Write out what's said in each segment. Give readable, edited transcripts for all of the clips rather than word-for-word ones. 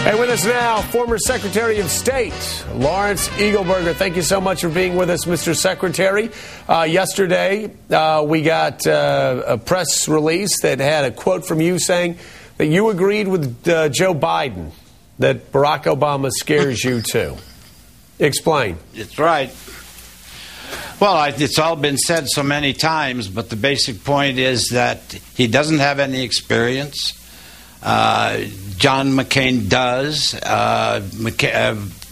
And with us now, former Secretary of State, Lawrence Eagleburger. Thank you so much for being with us, Mr. Secretary. Yesterday, we got a press release that had a quote from you saying that you agreed with Joe Biden, that Barack Obama scares you too. Explain. It's right. Well, it's all been said so many times, but the basic point is that he doesn't have any experience. John McCain does.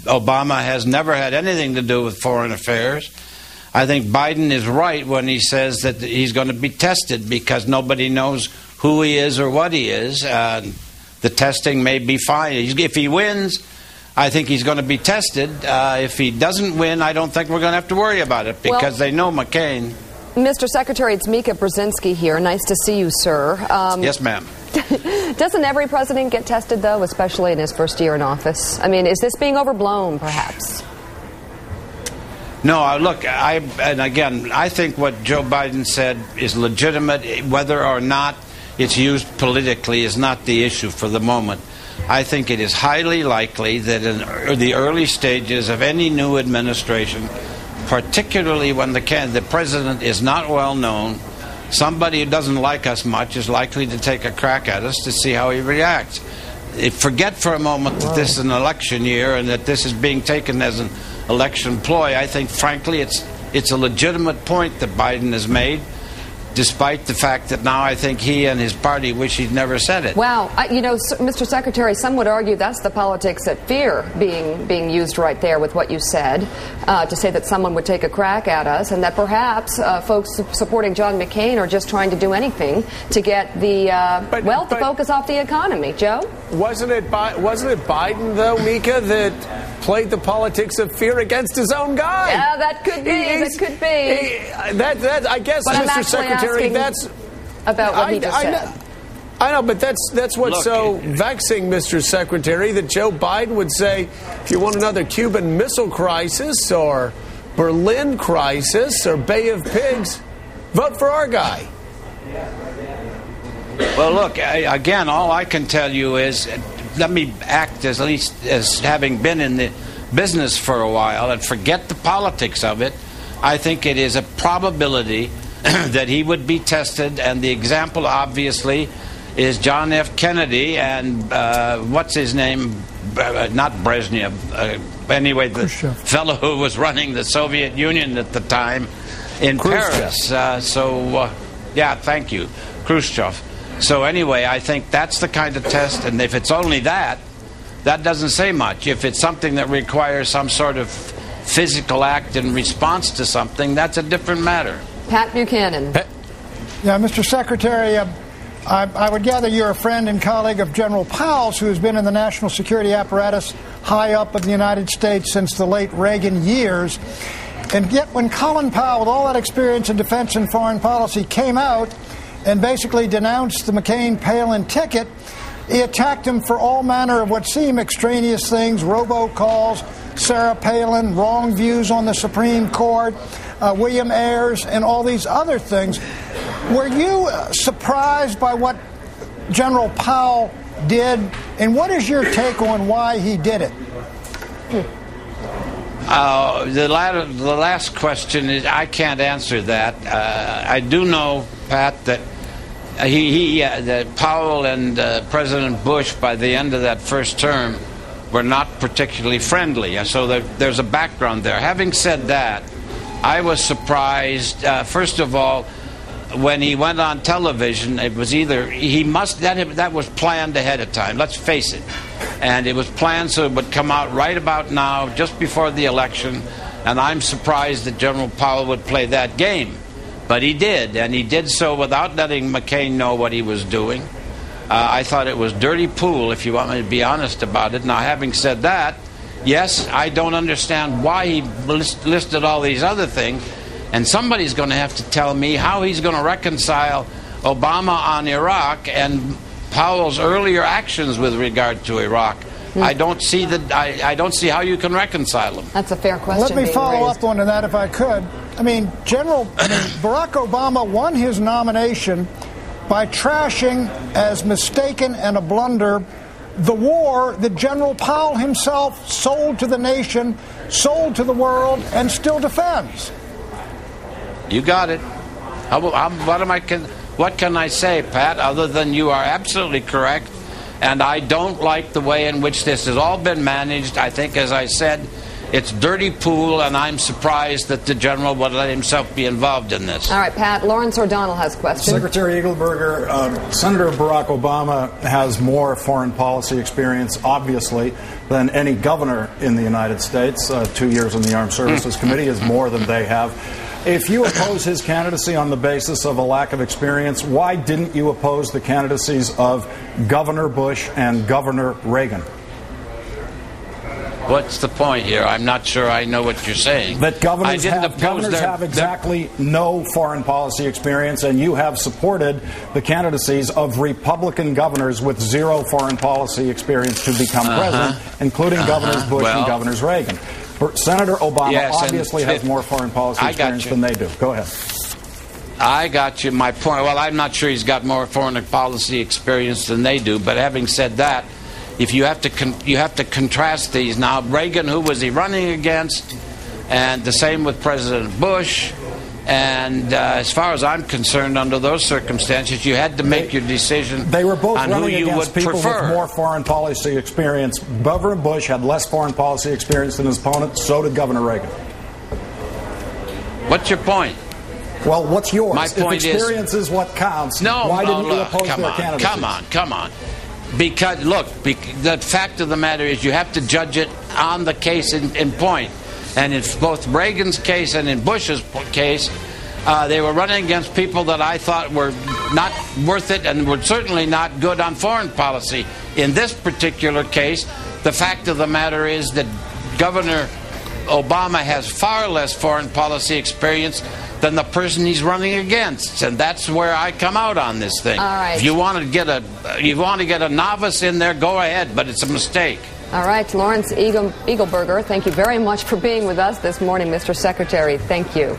Obama has never had anything to do with foreign affairs. I think Biden is right when he says that he's going to be tested because nobody knows who he is or what he is. The testing may be fine. If he wins, I think he's going to be tested. If he doesn't win, I don't think we're going to have to worry about it because they know McCain. Mr. Secretary, it's Mika Brzezinski here. Nice to see you, sir. Yes, ma'am. Doesn't every president get tested, though, especially in his first year in office? I mean, is this being overblown, perhaps? No, look, I think what Joe Biden said is legitimate. Whether or not it's used politically is not the issue for the moment. I think it is highly likely that in the early stages of any new administration, particularly when the president is not well known, somebody who doesn't like us much is likely to take a crack at us to see how he reacts. Forget for a moment that this is an election year and that this is being taken as an election ploy. I think, frankly, it's a legitimate point that Biden has made, despite the fact that now I think he and his party wish he'd never said it. Wow. Mr. Secretary, some would argue that's the politics of fear being used right there with what you said, to say that someone would take a crack at us and that perhaps folks supporting John McCain are just trying to do anything to get the focus off the economy. Joe? Wasn't it Biden, though, Mika, that played the politics of fear against his own guy? Yeah, that could be. I guess, but Mr. Secretary, that's about what he just said. I know, but that's what's so vexing, Mr. Secretary, that Joe Biden would say, if you want another Cuban Missile Crisis or Berlin crisis or Bay of Pigs, vote for our guy. Well, look, again, all I can tell you is, let me act at least as having been in the business for a while and forget the politics of it. I think it is a probability that he would be tested, and the example, obviously, is John F. Kennedy and what's his name? Not Brezhnev. Anyway, the fellow who was running the Soviet Union at the time in Paris. Thank you, Khrushchev. So anyway, I think that's the kind of test, and if it's only that doesn't say much. If it's something that requires some sort of physical act in response to something, that's a different matter. Pat Buchanan. Yeah, Mr. Secretary, I would gather you're a friend and colleague of General Powell's, who has been in the national security apparatus high up in the United States since the late Reagan years. And yet when Colin Powell, with all that experience in defense and foreign policy, came out and basically denounced the McCain-Palin ticket, he attacked him for all manner of what seem extraneous things, robocalls, Sarah Palin, wrong views on the Supreme Court, William Ayers, and all these other things. Were you surprised by what General Powell did, and what is your take on why he did it? The last question is I can't answer that. I do know, Pat, that that Powell and President Bush, by the end of that first term, were not particularly friendly. So there's a background there. Having said that, I was surprised, first of all, when he went on television. It was either that was planned ahead of time, let's face it. And it was planned so it would come out right about now, just before the election. And I'm surprised that General Powell would play that game. But he did, and he did so without letting McCain know what he was doing. I thought it was dirty pool, if you want me to be honest about it. Now, having said that, yes, I don't understand why he listed all these other things, and somebody's going to have to tell me how he's going to reconcile Obama on Iraq and Powell's earlier actions with regard to Iraq. I don't see how you can reconcile them. That's a fair question. Let me follow up on that if I could. Barack Obama won his nomination by trashing as mistaken and a blunder the war that General Powell himself sold to the nation, sold to the world, and still defends. You got it. What can I say, Pat, other than you are absolutely correct, and I don't like the way in which this has all been managed. I think, as I said, it's dirty pool, and I'm surprised that the general would let himself be involved in this. All right, Pat, Lawrence O'Donnell has a question. Secretary Eagleburger, Senator Barack Obama has more foreign policy experience, obviously, than any governor in the United States. 2 years on the Armed Services Committee is more than they have. If you oppose his candidacy on the basis of a lack of experience, why didn't you oppose the candidacies of Governor Bush and Governor Reagan? What's the point here? I'm not sure I know what you're saying. That governors have exactly no foreign policy experience, and you have supported the candidacies of Republican governors with zero foreign policy experience to become president, including Governors Bush and Governors Reagan. Senator Obama obviously has more foreign policy experience than they do. Go ahead. I got you. My point. Well, I'm not sure he's got more foreign policy experience than they do. But having said that, if you have to contrast these now, Reagan, who was he running against, and the same with President Bush. And as far as I'm concerned, under those circumstances, you had to make your decision. They were both on running who you against would people prefer. with more foreign policy experience. Governor Bush had less foreign policy experience than his opponent. So did Governor Reagan. What's your point? Well, what's yours? My point if experience is what counts, why didn't you oppose their candidacy? Come on. Because, look, the fact of the matter is you have to judge it on the case in point. And in both Reagan's case and in Bush's case, they were running against people that I thought were not worth it and were certainly not good on foreign policy. In this particular case, the fact of the matter is that Governor Obama has far less foreign policy experience than the person he's running against, and that's where I come out on this thing. All right. If you want to get a novice in there, go ahead, but it's a mistake. All right, Lawrence Eagleburger, thank you very much for being with us this morning, Mr. Secretary. Thank you.